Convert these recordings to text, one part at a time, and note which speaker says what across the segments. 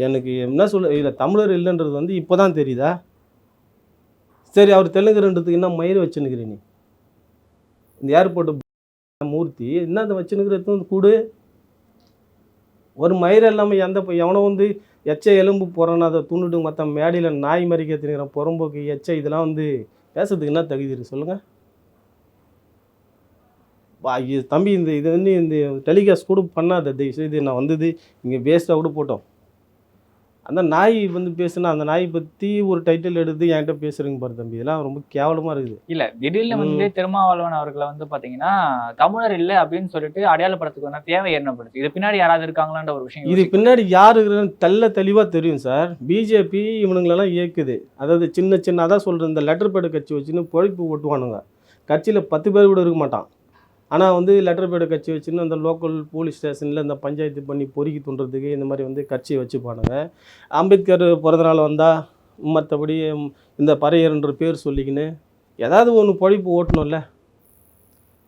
Speaker 1: எனக்கு என்ன சொல்ல இதில் தமிழர் இல்லைன்றது வந்து இப்போ தான் தெரியுதா? சரி அவர் தெலுங்குன்றதுக்கு என்ன மயிர் வச்சுன்னுக்கிற நீ? இந்த ஏர்போர்ட்டு மூர்த்தி என்னத்த வச்சுன்னுக்கிற எடுத்துன்னு வந்து குடு. ஒரு மயிர் இல்லாமல் எவனோ வந்து எச்ச எலும்பு போகிறான்னு அதை துண்ணுட்டு மற்ற மேடையில் நாய் மாதிரி கற்றுனுக்கிறேன் புறம்போக்கு எச்ச இதெல்லாம் வந்து பேசுறதுக்கு என்ன தகுதி இருக்குது சொல்லுங்கள். தம்பி இது வந்து இந்த டெலிகாஸ்ட் கூட பண்ணாத தயவுசெய்து. நான் வந்தது இங்கே வேஸ்ட்டாக கூட போட்டோம். அந்த நாய் வந்து பேசுனா அந்த நாய் பற்றி ஒரு டைட்டில் எடுத்து என்கிட்ட பேசுகிறீங்க பாரு தம்பி, இதெல்லாம் ரொம்ப கேவலமாக இருக்குது.
Speaker 2: இல்லை திடீர்னு வந்து திருமாவளவன் அவர்களை வந்து பார்த்தீங்கன்னா தமிழர் இல்லை அப்படின்னு சொல்லிட்டு அடையாளப்படுத்துக்கு தேவை ஏற்படுது. இது பின்னாடி யாராவது இருக்காங்களான்ற ஒரு விஷயம்.
Speaker 1: இது பின்னாடி யார் இருக்குன்னு தெளிவாக தெரியும் சார். பிஜேபி இவனுங்களெல்லாம் இயக்குது. அதாவது சின்ன சின்ன அதான் சொல்கிறது, இந்த லெட்டர் பேடு கட்சி வச்சுன்னு பொழைப்பு ஓட்டுவானுங்க. கட்சியில் 10 பேர் கூட இருக்க மாட்டான். ஆனால் வந்து லெட்டர் பேடு கட்சி வச்சுன்னு அந்த லோக்கல் போலீஸ் ஸ்டேஷனில் இந்த பஞ்சாயத்து பண்ணி பொறுக்கி தூண்டுறதுக்கு இந்த மாதிரி வந்து கட்சியை வச்சுப்பானுங்க. அம்பேத்கர் பிறந்தநாள் வந்தால் மற்றபடி இந்த பறையர்ன்ற பேர் சொல்லிக்கின்னு ஏதாவது ஒன்று பொழைப்பு ஓட்டணும்ல.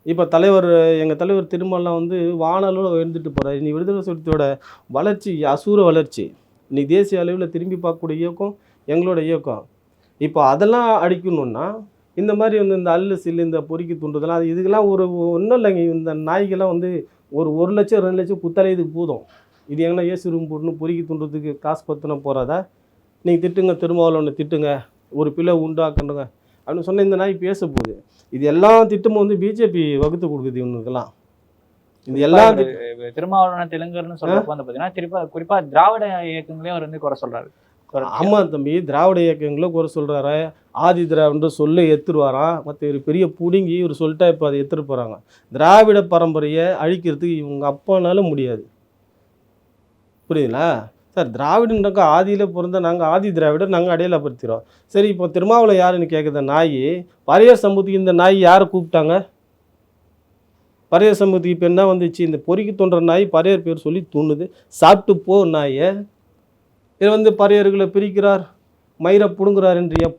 Speaker 1: இப்போ எங்கள் தலைவர் திருமாவளவன் வந்து வானளவில் எழுந்துட்டு போகிறார். இனி விடுதலை சிறுத்தையோட வளர்ச்சி அசூர வளர்ச்சி. இன்னைக்கு தேசிய அளவில் திரும்பி பார்க்கக்கூடிய இயக்கம் எங்களோட இயக்கம். இப்போ அதெல்லாம் அடிக்கணுன்னா இந்த மாதிரி வந்து இந்த அல்லு சில்லு இந்த பொறுக்கி தூண்டுதெல்லாம் அது இதுக்கெல்லாம் ஒன்றும் இல்லைங்க. இந்த நாய்க்கெல்லாம் வந்து ஒரு 1 லட்சம் 2 லட்சம் குத்தாலே இதுக்கு போதும். இது எங்கன்னா ஏசி ரூம் போட்டுன்னு பொறுக்கி தூண்டுறதுக்கு காசு பற்றின போகிறாதா? நீங்கள் திட்டுங்க, திருமாவளவனை திட்டுங்க, ஒரு பிள்ளை உண்டாக்கணுங்க அப்படின்னு சொன்ன இந்த நாய் பேச போகுது. இது எல்லா திட்டமும் வந்து பிஜேபி வகுத்து கொடுக்குது இவனுக்கெல்லாம். இது எல்லாம்
Speaker 2: திருமாவளவனை தெலுங்கர்னு சொல்றப்ப வந்து பார்த்தீங்கன்னா குறிப்பாக திராவிட இயக்கங்களையும் அவர் வந்து குறை சொல்கிறாரு.
Speaker 1: ஆமாம் தம்பி, திராவிட இயக்கங்களும் குறை சொல்கிறாரு. ஆதி திராவிட சொல்ல எடுத்துருவாராம். மற்ற ஒரு பெரிய பிடுங்கி இவர் சொல்லிட்டா இப்போ அதை எடுத்துகிட்டு போகிறாங்க. திராவிட பரம்பரையை அழிக்கிறதுக்கு இவங்க அப்பானால முடியாது. புரியுதுங்களா சார்? திராவிடனாக்கா ஆதியில் பிறந்த நாங்கள் ஆதி திராவிடர் நாங்கள் அடையாளப்படுத்திடுறோம். சரி, இப்போ திருமாவளவன் யாருன்னு கேட்குற நாய் பறையர் சமூகத்துக்கு இந்த நாய் யாரை கூப்பிட்டாங்க? பறையர் சமூகத்துக்கு இப்போ என்ன வந்துச்சு? இந்த பொறுக்கி தோன்ற நாய் பறையர் பேர் சொல்லி தூண்டுது. சாப்பிட்டு போ நாயை. இது வந்து பறையர்களை பிரிக்கிறார், மயிரை பிடுங்குறார் என்று